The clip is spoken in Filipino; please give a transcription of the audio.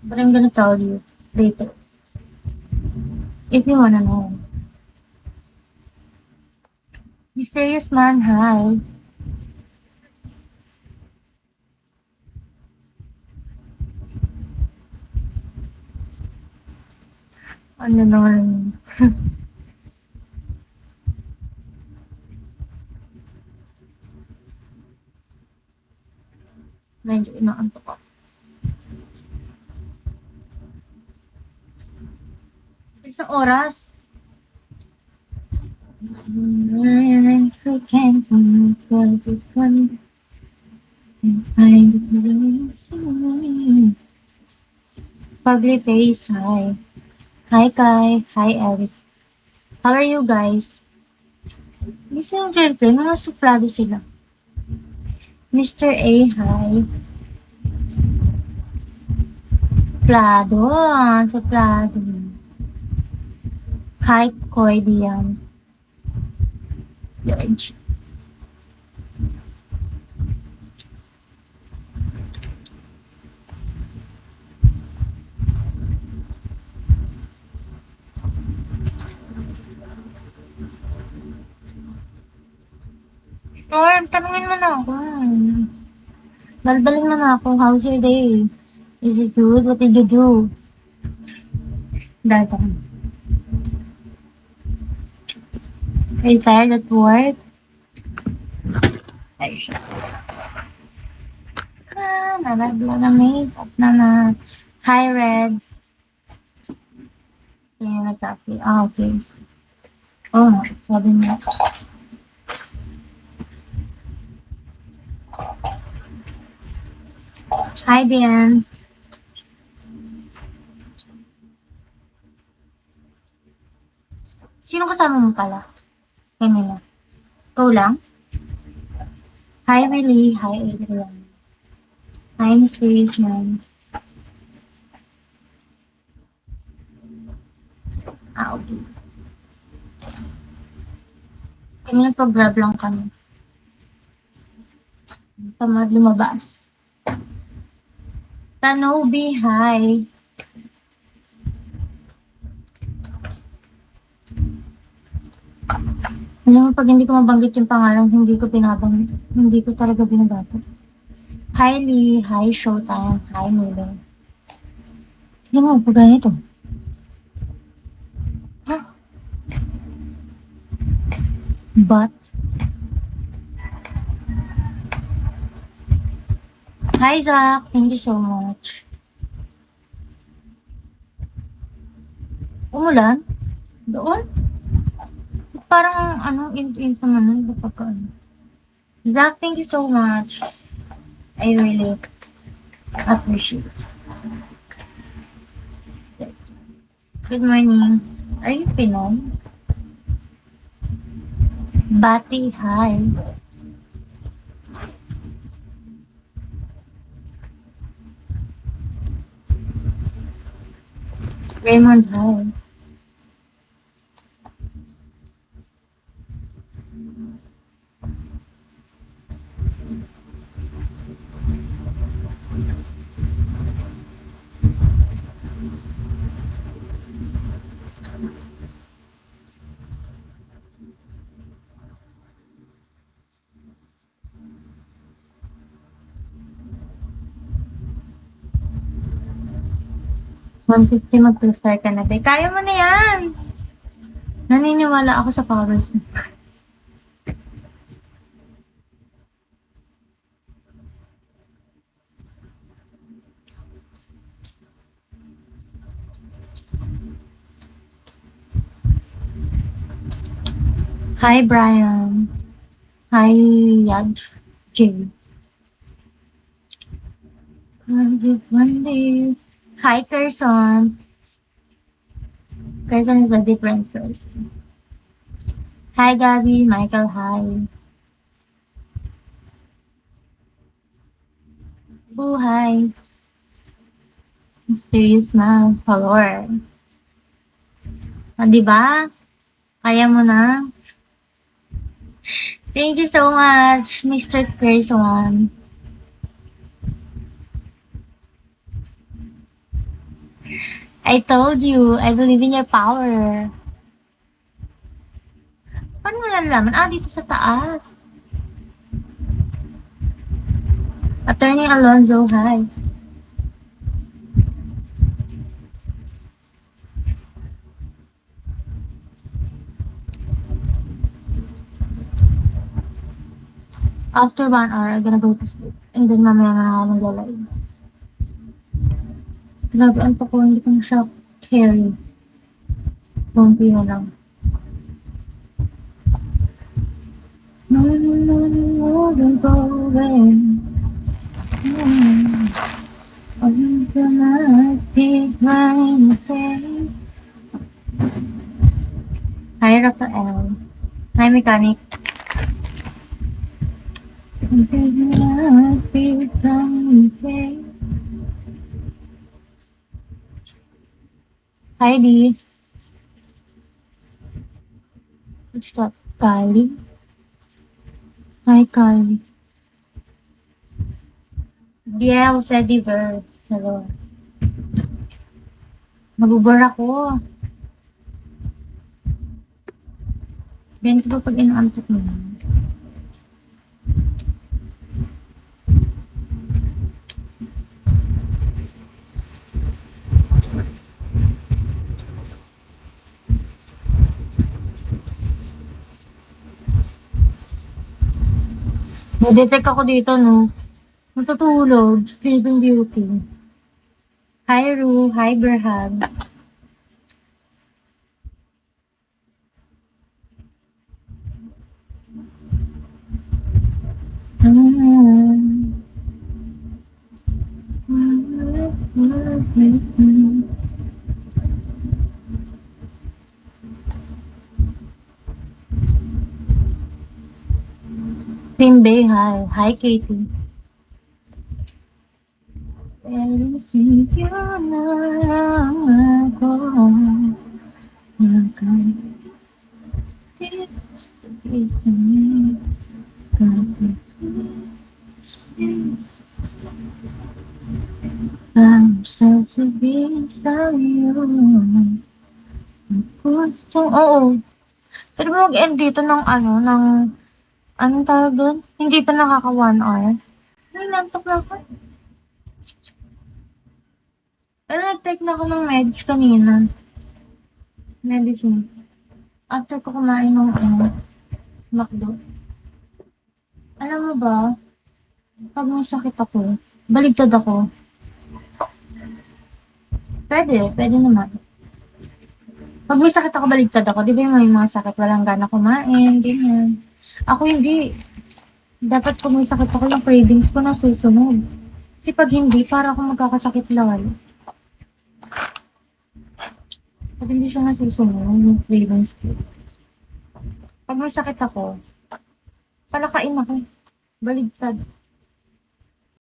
But I'm gonna tell you later if you wanna know. Mysterious man, hi. Ano naman? Medyo inaantok ako. Isang oras. I can't find it. Fugly face, hi. Hi, Kai. Hi, Eric. How are you guys? Gusto yung syempre, mga suplado sila. Mr. A, hi. Suplado, suplado. Hi, Koy Dian. George. Norm, tanungin mo na ako. Daldaling mo na ako. How's your day? Is it good? What did you do? Dadang. Are you tired at work? Ay, siya. Nalagla na makeup na na. Hi, Red. Kaya nag-coffee. Okay. Oh, sabi mo. Hi, Dian. Sino kasama mo pala? Kanina. Ikaw lang? Hi, Willie. Hi, Adrian. Hi, Mr. Richman. Okay. Kanina pa-grab lang kami. Tamad lumabas. Tanobi, hi. Alam mo, pag hindi ko mabanggit yung pangalan, hindi ko talaga binabanggit. Hi, Lee. Hi, Showtime. Hi, Milo. Alam mo, pag ganito. Huh? But, hi, Zach. Thank you so much. Umulan? Doon? Parang, into naman, kapag ano. Zach, thank you so much. I really appreciate it. Good morning. Are you Pinoy? Bati, hi. Raymond, hi. $150 mag-star ka na, be. Kaya mo na yan! Naniniwala ako sa powers mo. Hi, Brian. Hi, Yaj. J. One day. Hi, Carson. Carson is a different person. Hi, Gabby. Michael, hi. Oh, hi. Mysterious man. Follower. Diba? Kaya mo na. Thank you so much, Mr. Carson. I told you, I believe in your power. Paano mo nalalaman? Dito sa taas. Attorney Alonzo, hi. After 1 hour, I'm gonna go to sleep. And then mamaya na ako mag-live. Grabe, anto ko, hindi ko na siya carry. Konti na lang. Hi, Rafael. Hi, Mechanic. Hi, D. What's that? Kylie? Hi, Kylie. Yeah, Teddy Bear. Hello. Nabubura ako. Ganito ba pag inaantok mo? Nadetect ako dito, no? Matutulog. Sleeping Beauty. Hi, Ru. Hi, Berhad. Team Bay, hi. Hi, Katie. Pero sige na lang ako. Ang sasabihin sa'yo. Gusto, oo. Pero mag-end dito ng anong tawag doon? Hindi pa nakaka 1 hour. Ay, lantok na ako. Pero nag-take na ako ng meds kanina. Medicine. After ko kumain ng McDo. Alam mo ba, pag may sakit ako, baligtad ako. Pwede naman. Pag may sakit ako, baligtad ako. Di ba yung may mga sakit, walang gana kumain, ganyan. Ako hindi. Dapat pag may sakit ako, yung cravings ko na susunod. Kasi pag hindi, para ako magkakasakit lalo. Pag hindi siya nasusunod, yung cravings ko. Pag may sakit ako, palakain ako. Baligtad.